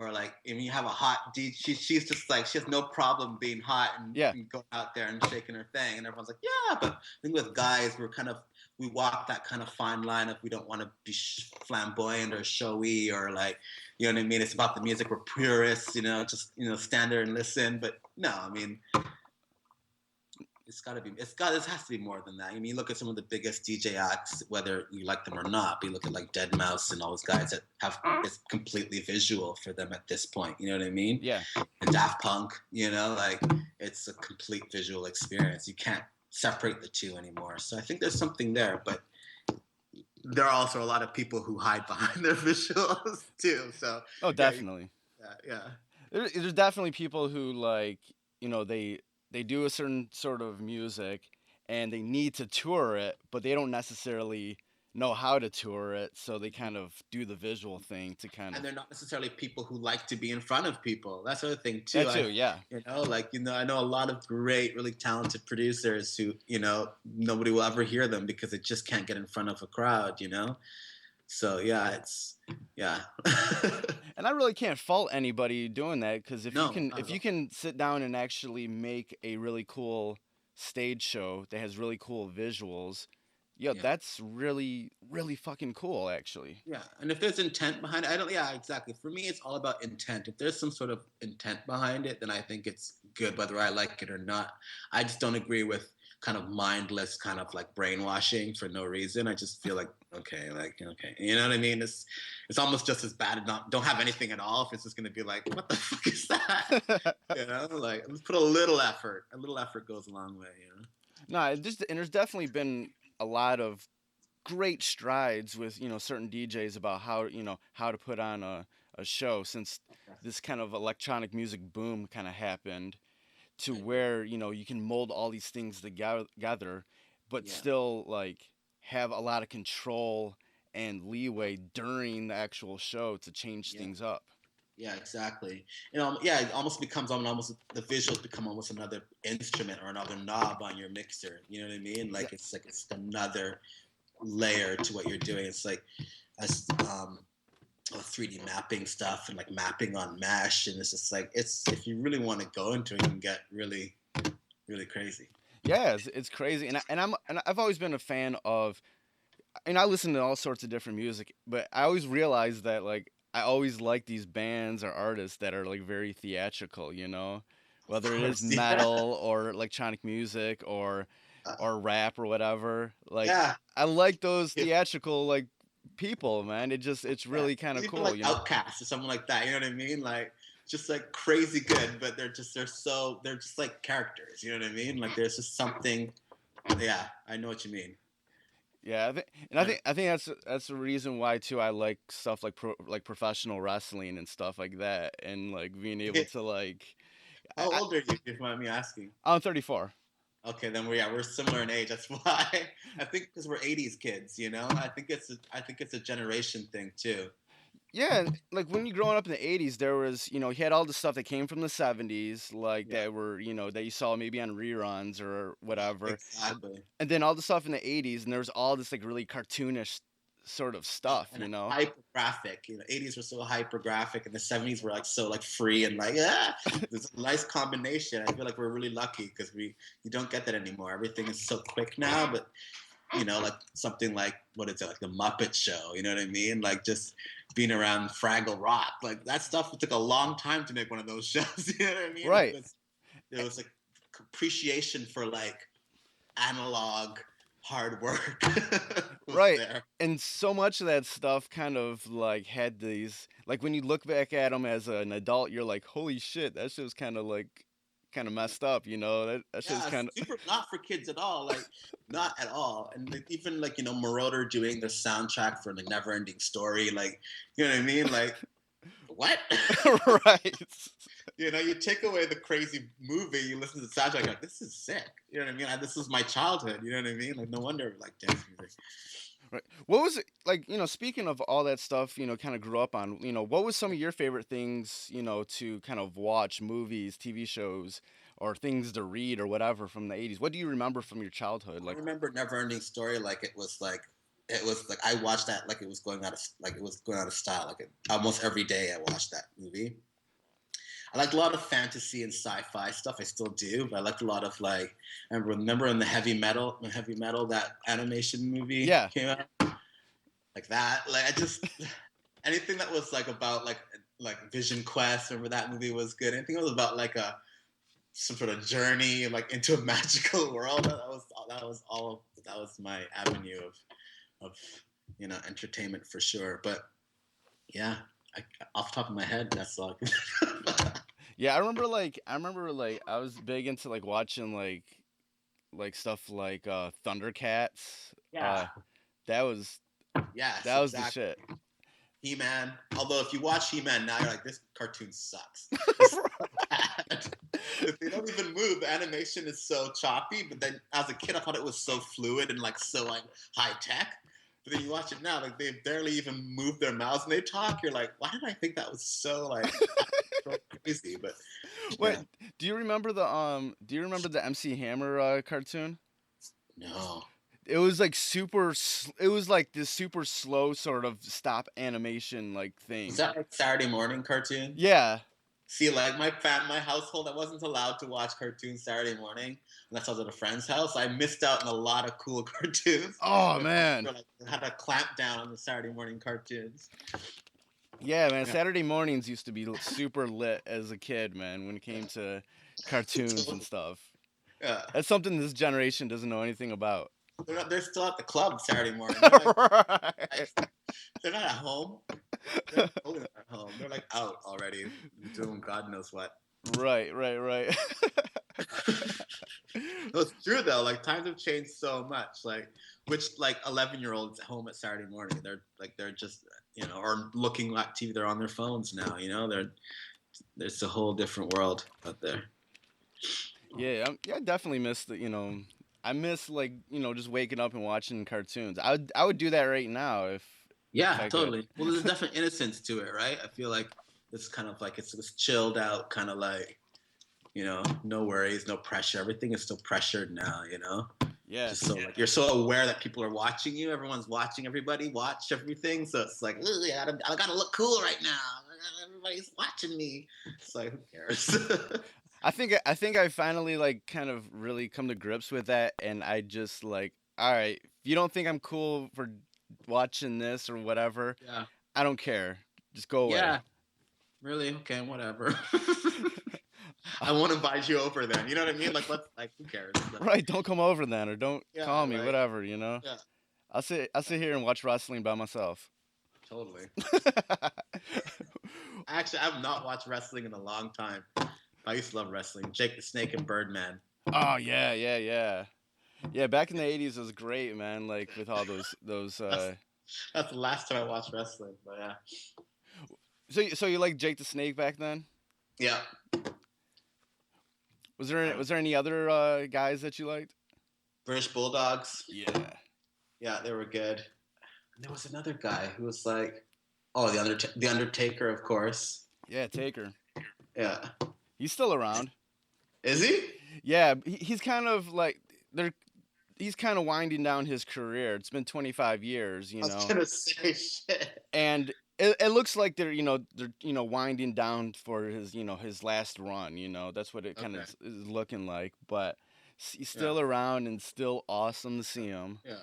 or like when you have a hot DJ, she's just like she has no problem being hot and, Yeah. and going out there and shaking her thing, and everyone's like, yeah. But I think with guys, we walk that kind of fine line if we don't want to be flamboyant or showy or like, you know what I mean? It's about the music. We're purists, just stand there and listen. But no, I mean, this has to be more than that. I mean, you look at some of the biggest DJ acts, whether you like them or not, but you look at like Dead Mouse and all those guys that it's completely visual for them at this point. You know what I mean? Yeah. And Daft Punk, like it's a complete visual experience. You can't separate the two anymore. So I think there's something there, but there are also a lot of people who hide behind their visuals too. So Oh, definitely. Yeah. There's definitely people who like, they do a certain sort of music and they need to tour it, but they don't necessarily know how to tour it, so they kind of do the visual thing to kind of. And they're not necessarily people who like to be in front of people. That's the other thing too. That too, yeah. I know a lot of great, really talented producers who, nobody will ever hear them because they just can't get in front of a crowd. So yeah, yeah. And I really can't fault anybody doing that because if you No. can sit down and actually make a really cool stage show that has really cool visuals, yeah, that's really really fucking cool actually. Yeah, and if there's intent behind it, yeah, exactly. For me, it's all about intent. If there's some sort of intent behind it, then I think it's good, whether I like it or not. I just don't agree with kind of mindless kind of like brainwashing for no reason. I just feel like, okay, you know what I mean? It's almost just as bad as don't have anything at all if it's just going to be like, what the fuck is that? You know, like let's put a little effort. A little effort goes a long way, you know? No, and there's definitely been a lot of great strides with, certain DJs about how to put on a show since this kind of electronic music boom kind of happened to where, you can mold all these things together, but Yeah. still like have a lot of control and leeway during the actual show to change Yeah. things up. Yeah, exactly. Yeah, it almost becomes almost the visuals become almost another instrument or another knob on your mixer. You know what I mean? Like it's another layer to what you're doing. It's like as 3D mapping stuff and like mapping on mesh, and it's just like if you really want to go into it, you can get really, really crazy. Yeah, it's crazy, and I've always been a fan of, and I listen to all sorts of different music, but I always realize that like I always like these bands or artists that are like very theatrical, whether it is Yeah. metal or electronic music or rap or whatever. Like Yeah. I like those theatrical like people, man. It's really kind of Even cool, like Outkast or something like that. You know what I mean? Like just like crazy good, but they're just like characters. You know what I mean? Like there's just something. Yeah, I know what you mean. Yeah, I think that's the reason why too I like stuff like like professional wrestling and stuff like that, and like being able to like. How old are you, if you mind me asking? I'm 34. Okay, then we're similar in age. That's why I think because we're '80s kids. You know, I think it's a generation thing too. Yeah, like when you're growing up in the 80s, there was, you had all the stuff that came from the 70s, like Yeah, that were, that you saw maybe on reruns or whatever. exactly. And then all the stuff in the 80s, and there was all this like really cartoonish sort of stuff, And hypergraphic. You know, '80s were so hypergraphic, and the '70s were like so like free and like There's a nice combination. I feel like we're really lucky because you don't get that anymore. Everything is so quick now, but like something like what is it, like the Muppet Show? You know what I mean? Like just being around Fraggle Rock, like that stuff. It took a long time to make one of those shows. You know what I mean? Right. Like there was like appreciation for like analog hard work. Right. There. And so much of that stuff kind of like had these, like when you look back at them as an adult, you're like, holy shit, that shit was kind of messed up, that shit was kind of super not for kids at all, like not at all. And like, even like Marauder doing the soundtrack for the Never Ending Story, like you know what I mean, like what? Right. You take away the crazy movie, you listen to the soundtrack, like this is sick. You know what I mean? This is my childhood. You know what I mean? Like no wonder like dance music. Right. What was it like, speaking of all that stuff, kind of grew up on, what was some of your favorite things, to kind of watch, movies, TV shows, or things to read or whatever from the 80s? What do you remember from your childhood? I Like, remember Never Ending Story like it was like I watched that like it was going out of style. Like almost every day I watched that movie. I liked a lot of fantasy and sci-fi stuff. I still do, but I liked a lot of like I remember in the heavy metal that animation movie came out. Like that. Like I just anything that was like about like Vision Quest. Remember that movie was good. Anything that was about like some sort of journey like into a magical world. That was my avenue of entertainment for sure. But yeah, off the top of my head, that's all. yeah, I remember like I was big into like watching like stuff like Thundercats. Yeah. That was Exactly. the shit. He-Man. Although if you watch He-Man now, you're like, this cartoon sucks. They don't even move. The animation is so choppy. But then as a kid, I thought it was so fluid and like so like high tech. But then you watch it now, like they barely even move their mouths and they talk. You're like, why did I think that was so like so crazy? But wait, do you remember the MC Hammer cartoon? No. It was like it was like this super slow sort of stop animation like thing. Is that like Saturday morning cartoon? Yeah. See, like my household, I wasn't allowed to watch cartoons Saturday morning unless I was at a friend's house. I missed out on a lot of cool cartoons. Oh man, had to clamp down on the Saturday morning cartoons. Yeah, man. Yeah. Saturday mornings used to be super lit as a kid, man. When it came to cartoons and stuff. Yeah. That's something this generation doesn't know anything about. They're still at the club Saturday morning. Right. They're not at home. They're totally not at home. They're like out already, doing God knows what. Right. No, it's true though. Like times have changed so much. Like which like 11-year-olds at home at Saturday morning, they're just or looking at TV. They're on their phones now. There's a whole different world out there. Yeah, I definitely miss I miss just waking up and watching cartoons. I would do that right now if Yeah, I could. totally. Well, there's definitely innocence to it, right? I feel like it's kind of like it's chilled out, kind of like no worries, no pressure. Everything is still pressured now, Yeah. Just so like you're so aware that people are watching you. Everyone's watching everybody watch everything. So it's like, I gotta look cool right now. Everybody's watching me. It's like, who cares? I think I finally like kind of really come to grips with that, and I just like, all right, if you don't think I'm cool for watching this or whatever, Yeah. I don't care. Just go away. Yeah. Really? Okay, whatever. I won't invite you over then. You know what I mean? Like, who cares? Right, don't come over then, or don't call me, like, whatever. Yeah. I'll sit here and watch wrestling by myself. Totally. Actually, I've not watched wrestling in a long time. I used to love wrestling. Jake the Snake and Birdman. Oh yeah. Yeah, back in the '80s it was great, man. Like with all those. That's the last time I watched wrestling, but yeah. So you like Jake the Snake back then? Yeah. Was there any other guys that you liked? British Bulldogs. Yeah. Yeah, they were good. And there was another guy who was like, the Undertaker, of course. Yeah, Taker. Yeah. He's still around. Is he? Yeah, he's kind of like he's kind of winding down his career. It's been 25 years, I was gonna say shit. And it looks like they're winding down for his last run. That's what it kind of is looking like. But he's still around and still awesome to see him. Yeah.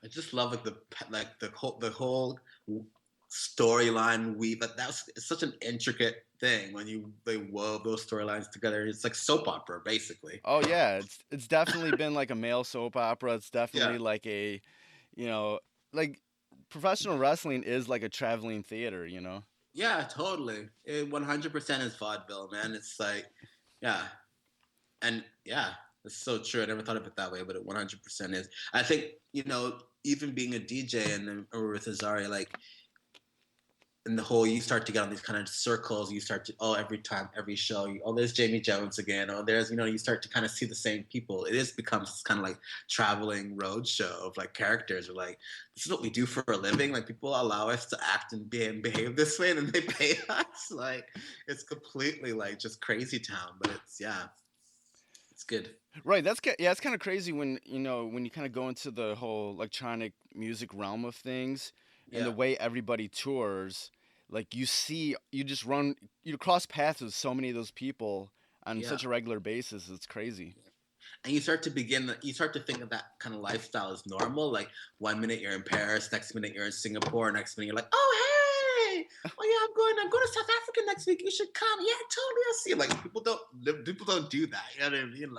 I just love the whole storyline weave. But it's such an intricate thing when they wove those storylines together. It's like soap opera, basically. Oh yeah, it's definitely been like a male soap opera. It's definitely like a, like professional wrestling is like a traveling theater. Yeah, totally. It 100% is vaudeville, man. It's like, yeah, and yeah. It's so true. I never thought of it that way, but it 100% is. I think, even being a DJ or with Azari, like, in the whole, you start to get on these kind of circles. You start to, every time, every show, there's Jamie Jones again. There's, you start to kind of see the same people. It becomes kind of like traveling road show of like characters. Or like, this is what we do for a living. Like people allow us to act and behave this way, and then they pay us. Like it's completely like just crazy town. But it's good. Right, it's kind of crazy when you kind of go into the whole electronic music realm of things, and the way everybody tours. Like you cross paths with so many of those people on such a regular basis. It's crazy. And you start to think of that kind of lifestyle as normal. Like 1 minute you're in Paris, next minute you're in Singapore, next minute you're like, oh hey, I'm going to South Africa next week. You should come. Yeah, totally. I'll see you. Like people don't do that. You know what I mean?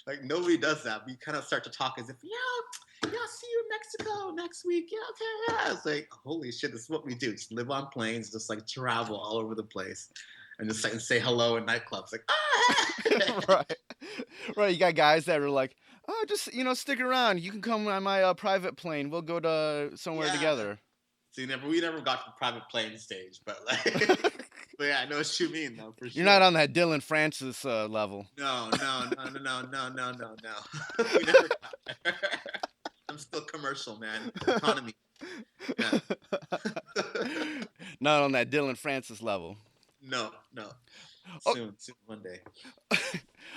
Like nobody does that. But you kind of start to talk as if, yeah, I'll see you in Mexico next week. Yeah, okay, yeah. It's like, holy shit, this is what we do. Just live on planes, just like travel all over the place. And just like say hello in nightclubs. Like, Right. You got guys that are like, oh, just, stick around. You can come on my private plane. We'll go to somewhere together. See, we never got to the private plane stage, but like, but yeah, I know what you mean, though, for sure. You're not on that Dylan Francis level. No. We never got there. I'm still commercial, man. Economy. Yeah. Not on that Dylan Francis level. No. Soon, one day.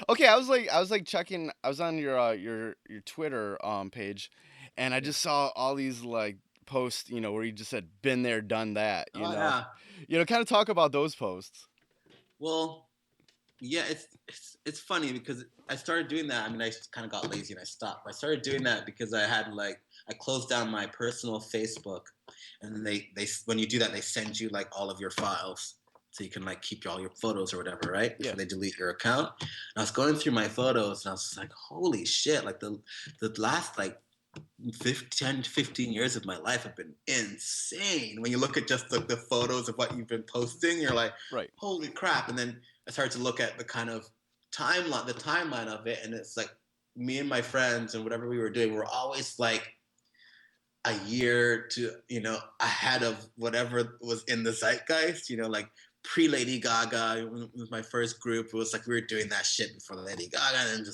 Okay, I was like checking. I was on your Twitter page, and I just saw all these like posts, where you just said "been there, done that." Yeah. Kind of talk about those posts. Well, yeah, it's funny because I started doing that. I mean, I kind of got lazy and I stopped. I started doing that because I had I closed down my personal Facebook, and then they when you do that, they send you like all of your files so you can like keep all your photos or whatever, right? Yeah. Before they delete your account. And I was going through my photos and I was just like, holy shit, like the last like 10 to 15 years of my life have been insane. When you look at just the photos of what you've been posting, you're like, Right. holy crap. And then I started to look at the kind of timeline of it, and it's like me and my friends and whatever we were doing, we're always like a year to, ahead of whatever was in the zeitgeist, like pre Lady Gaga with my first group. It was like we were doing that shit before Lady Gaga, and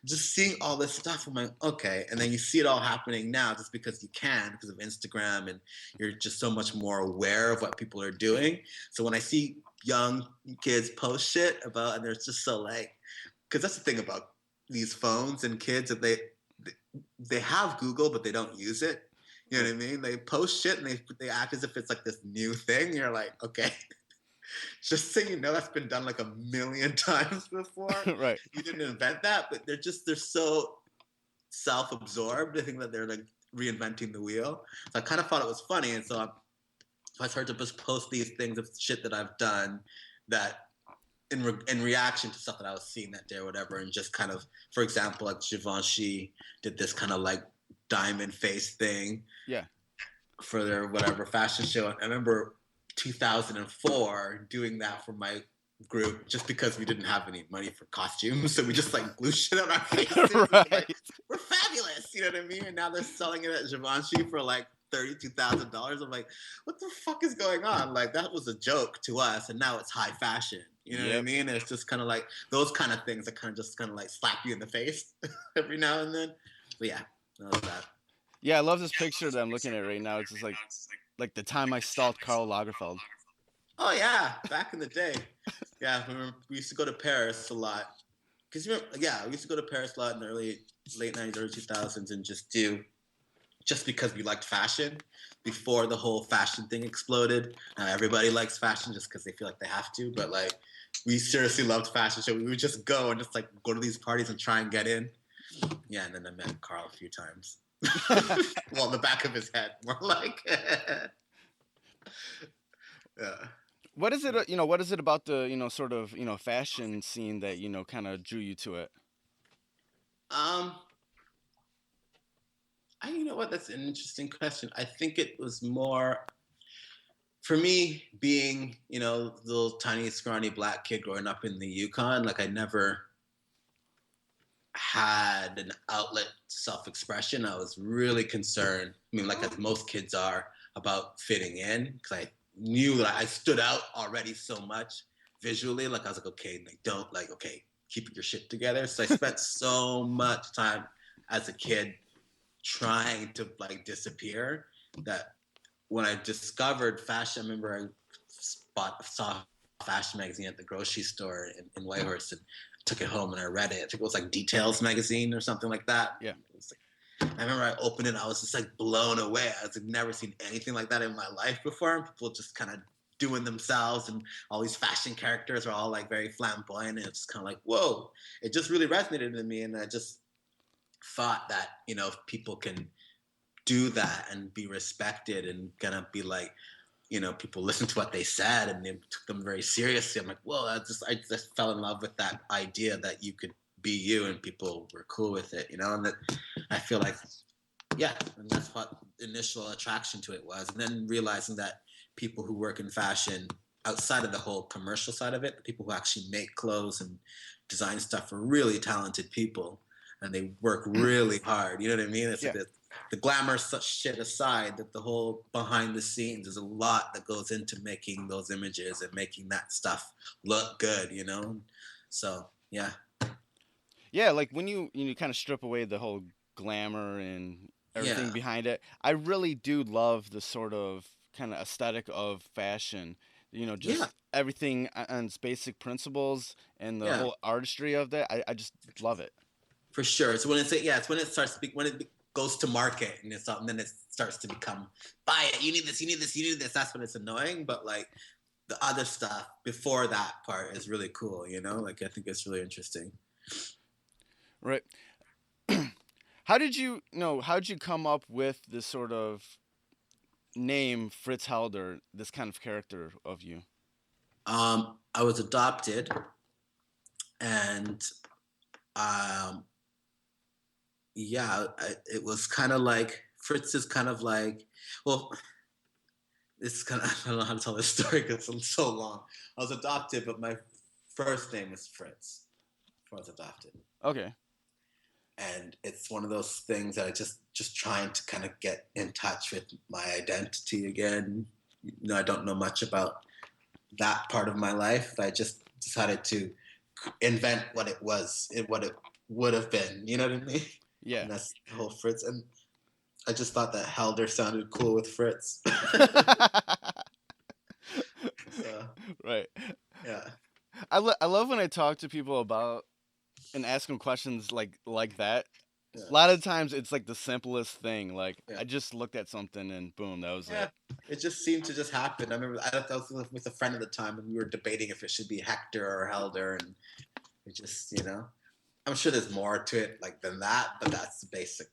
just seeing all this stuff. I'm like, okay. And then you see it all happening now just because you can, because of Instagram, and you're just so much more aware of what people are doing. So when I see young kids post shit about, and they're just so like, because that's the thing about these phones and kids, that they have Google, but they don't use it. You know what I mean? They post shit and they act as if it's like this new thing. You're like, okay. Just so you know, that's been done like a million times before. Right. You didn't invent that, but they're so self-absorbed. I think that they're like reinventing the wheel. So I kind of thought it was funny. And so I started to just post these things of shit that I've done that in reaction to stuff that I was seeing that day or whatever. And just kind of, for example, like Givenchy did this kind of like diamond face thing. Yeah. For their whatever fashion show. I remember 2004 doing that for my group just because we didn't have any money for costumes, so we just like glue shit on our faces. Right. Like, we're fabulous, you know what I mean? And now they're selling it at Givenchy for like $32,000. I'm like, what the fuck is going on? Like, that was a joke to us, and now it's high fashion. You know what I mean? And it's just kind of like those kind of things that kind of like slap you in the face every now and then. But yeah, that was that. Yeah, I love this picture that I'm looking at right now. It's just like the time I stalked Karl Lagerfeld. Oh yeah, back in the day. Yeah, we used to go to Paris a lot. We used to go to Paris a lot in the late 90s, early 2000s, and just because we liked fashion before the whole fashion thing exploded. Now everybody likes fashion just because they feel like they have to, but like we seriously loved fashion, so we would just go and just like go to these parties and try and get in. Yeah, and then I met Karl a few times. Well, the back of his head, more like. Yeah. What is it? What is it about the sort of fashion scene that kind of drew you to it? You know what? That's an interesting question. I think it was more for me being, little tiny scrawny black kid growing up in the Yukon. Like I never had an outlet self-expression. I was really concerned. I mean, like as most kids are, about fitting in, because I knew that I stood out already so much visually. Like I was like, okay, keep your shit together. So I spent so much time as a kid trying to like disappear that when I discovered fashion, I remember I saw a fashion magazine at the grocery store in Whitehorse and took it home and I read it. I think it was like Details magazine or something like that. Yeah. I remember I opened it. I was just like blown away. I was like never seen anything like that in my life before. And people just kind of doing themselves, and all these fashion characters are all like very flamboyant. And it's kind of like, whoa! It just really resonated with me, and I just thought that if people can do that and be respected and gonna be like, people listen to what they said and they took them very seriously. I'm like, whoa! I just fell in love with that idea that you could be you and people were cool with it, and that I feel like, yeah, and that's what the initial attraction to it was. And then realizing that people who work in fashion outside of the whole commercial side of it, the people who actually make clothes and design stuff are really talented people and they work really hard. You know what I mean? It's like the glamour shit aside, that the whole behind the scenes, there's a lot that goes into making those images and making that stuff look good, So, yeah. Yeah, like when you kind of strip away the whole glamour and everything behind it, I really do love the sort of kind of aesthetic of fashion. Just everything on its basic principles and the whole artistry of that. I just love it. For sure. So it's when it starts to when it goes to market and then it starts to become, buy it. You need this. You need this. You need this. That's when it's annoying. But like the other stuff before that part is really cool. Like I think it's really interesting. Right. How did you come up with this sort of name, Fritz Helder, this kind of character of you? I was adopted, and it was kind of like Fritz is kind of like, well, it's kind of, I don't know how to tell this story because it's so long. I was adopted, but my first name is Fritz before I was adopted. Okay. And it's one of those things that I just trying to kind of get in touch with my identity again. I don't know much about that part of my life. I just decided to invent what it was, what it would have been. You know what I mean? Yeah. And that's the whole Fritz. And I just thought that Helder sounded cool with Fritz. So, right. Yeah. I love when I talk to people about and ask them questions like that. Yeah. A lot of times it's like the simplest thing. Like Yeah. I just looked at something and boom, that was it. It just seemed to just happen. I remember I was with a friend at the time and we were debating if it should be Hector or Helder, and it just, I'm sure there's more to it like than that, but that's the basic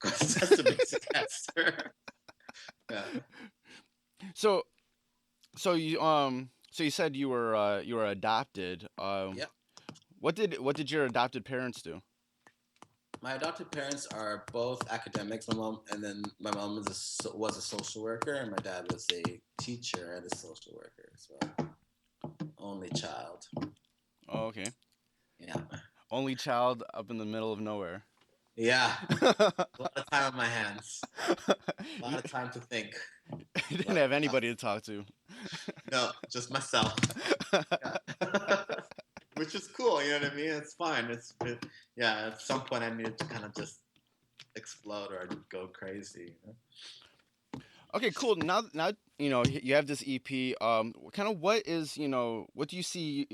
answer. Yeah. So you said you were adopted. Yeah. What did your adopted parents do? My adopted parents are both academics. My mom was a social worker, and my dad was a teacher and a social worker as well. Only child. Oh, okay. Yeah. Only child up in the middle of nowhere. Yeah. A lot of time on my hands. A lot of time to think. You didn't have anybody to talk to. No, just myself. Yeah. Which is cool, you know what I mean? It's fine. At some point I needed to kind of just explode or go crazy. Okay, cool. Now you have this EP. Kind of what do you see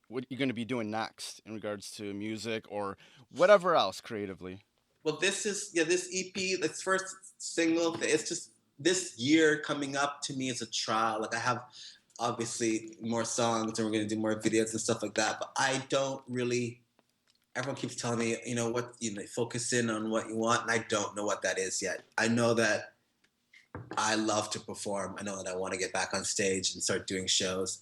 what you're going to be doing next in regards to music or whatever else creatively? Well, this EP, this first single, it's just this year coming up to me is a trial. Like I have obviously more songs and we're going to do more videos and stuff like that, but I don't really, everyone keeps telling me, focus in on what you want, and I don't know what that is yet. I know that I love to perform. I know that I want to get back on stage and start doing shows.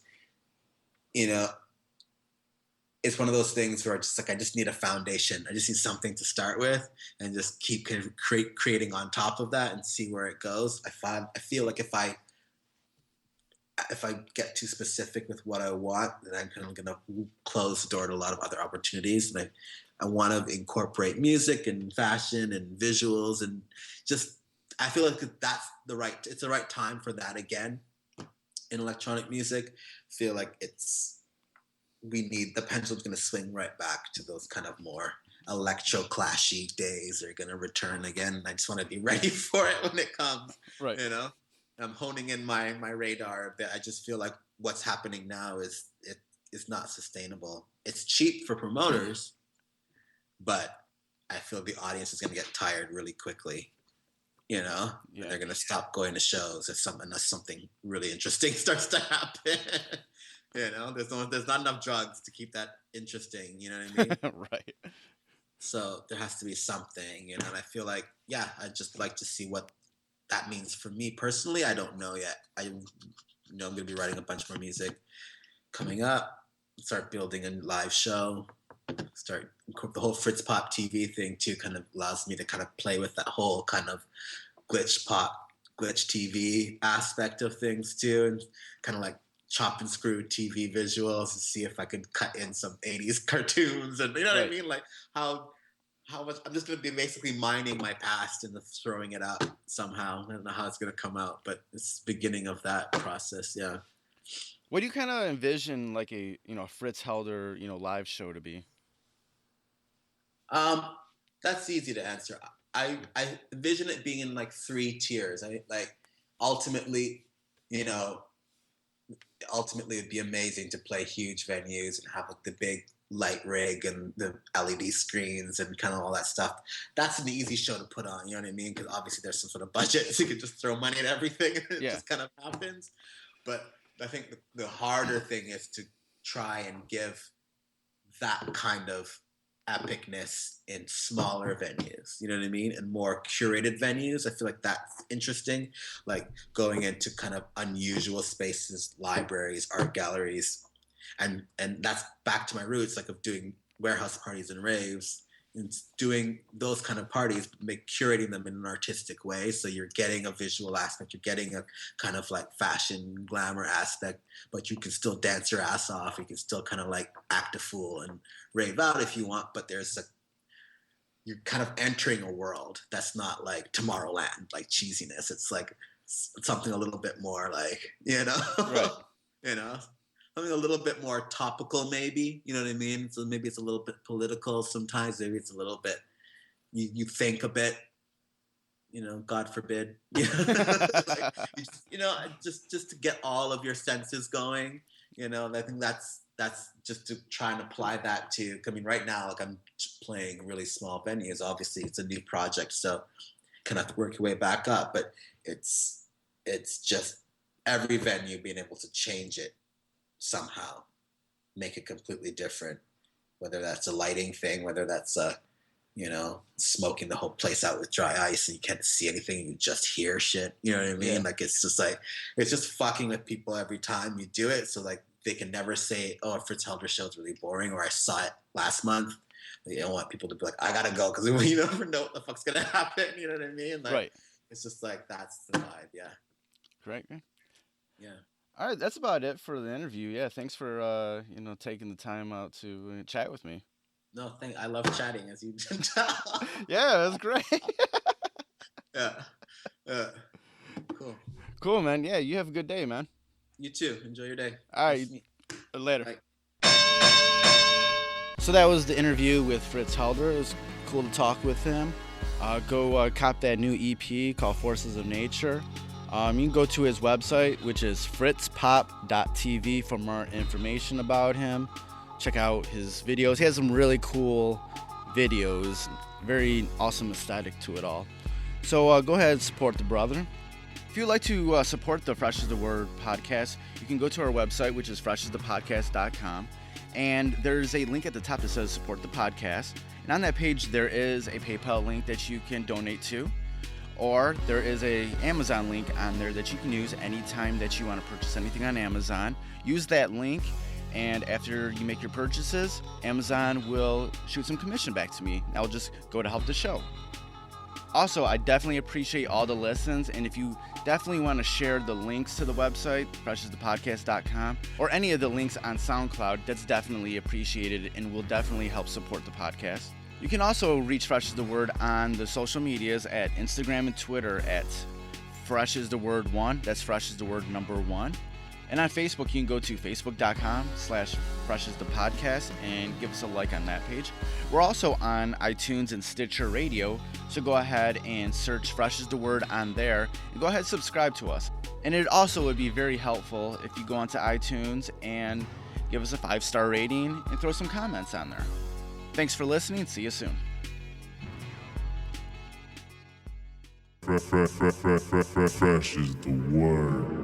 It's one of those things where I just need a foundation. I just need something to start with and just keep creating on top of that and see where it goes. I feel like if I get too specific with what I want, then I'm kind of going to close the door to a lot of other opportunities. And I want to incorporate music and fashion and visuals, and just, I feel like it's the right time for that again in electronic music. I feel like the pendulum's going to swing right back to those kind of more electro clashy days are going to return again. I just want to be ready for it when it comes. Right. I'm honing in my radar a bit. I just feel like what's happening now is not sustainable. It's cheap for promoters, but I feel the audience is going to get tired really quickly. Yeah. And they're going to stop going to shows unless something really interesting starts to happen. There's not enough drugs to keep that interesting. You know what I mean? Right. So there has to be something, and I feel like, I'd just like to see what that means for me personally. I don't know yet. I know I'm going to be writing a bunch more music coming up, start building a live show, start the whole Fritz Pop TV thing too kind of allows me to kind of play with that whole kind of glitch TV aspect of things too, and kind of like chop and screw TV visuals and see if I could cut in some 80s cartoons and what I mean? Like how much I'm just going to be basically mining my past and throwing it out somehow. I don't know how it's going to come out, but it's the beginning of that process. Yeah. What do you kind of envision like a Fritz Helder live show to be? That's easy to answer. I envision it being in like 3 tiers. Ultimately it'd be amazing to play huge venues and have like the big light rig and the LED screens and kind of all that stuff. That's an easy show to put on, you know what I mean? Because obviously there's some sort of budget, so you can just throw money at everything and it just kind of happens. But I think the harder thing is to try and give that kind of epicness in smaller venues, you know what I mean? And more curated venues. I feel like that's interesting, like going into kind of unusual spaces, libraries, art galleries, and that's back to my roots, like of doing warehouse parties and raves, and doing those kind of parties, curating them in an artistic way. So you're getting a visual aspect, you're getting a kind of like fashion glamour aspect, but you can still dance your ass off. You can still kind of like act a fool and rave out if you want, but you're kind of entering a world that's not like Tomorrowland, like cheesiness. It's like something a little bit more like, Right. Something a little bit more topical, maybe, you know what I mean? So maybe it's a little bit political sometimes. Maybe it's a little bit, you think a bit, God forbid, like, just to get all of your senses going, and I think that's just to try and apply that to, I mean, right now, like I'm playing really small venues. Obviously it's a new project, so kind of have to work your way back up, but it's just every venue being able to change it somehow, make it completely different, whether that's a lighting thing, whether that's smoking the whole place out with dry ice and you can't see anything, you just hear shit, you know what I mean? Yeah. Like it's just fucking with people every time you do it, so like they can never say, oh, a Fritz Helder show is really boring, or I saw it last month. Like, you don't want people to be like, I gotta go, because you never know what the fuck's gonna happen, you know what I mean? Like, Right. It's just like, that's the vibe. Yeah. Correct. Yeah. All right, that's about it for the interview. Yeah, thanks for taking the time out to chat with me. No, I love chatting, as you can tell. Yeah, that's great. Yeah. Cool, man. Yeah, you have a good day, man. You too. Enjoy your day. All right, Nice later. Bye. So that was the interview with Fritz Helder. It was cool to talk with him. Go cop that new EP called Forces of Nature. You can go to his website, which is fritzpop.tv, for more information about him. Check out his videos. He has some really cool videos, very awesome aesthetic to it all. So go ahead and support the brother. If you'd like to support the Fresh is the Word podcast, you can go to our website, which is freshasthepodcast.com. And there's a link at the top that says support the podcast. And on that page, there is a PayPal link that you can donate to. Or there is a Amazon link on there that you can use anytime that you want to purchase anything on Amazon. Use that link, and after you make your purchases, Amazon will shoot some commission back to me. I'll just go to help the show. Also, I definitely appreciate all the listens, and if you definitely want to share the links to the website, freshasthepodcast.com, or any of the links on Soundcloud, that's definitely appreciated and will definitely help support the podcast. You can also reach Fresh is the Word on the social medias at Instagram and Twitter at Fresh is the Word 1. That's Fresh is the Word number 1. And on Facebook, you can go to facebook.com/Fresh is the Podcast and give us a like on that page. We're also on iTunes and Stitcher Radio, so go ahead and search Fresh is the Word on there and go ahead and subscribe to us. And it also would be very helpful if you go onto iTunes and give us a 5-star rating and throw some comments on there. Thanks for listening. See you soon. Fresh is the word.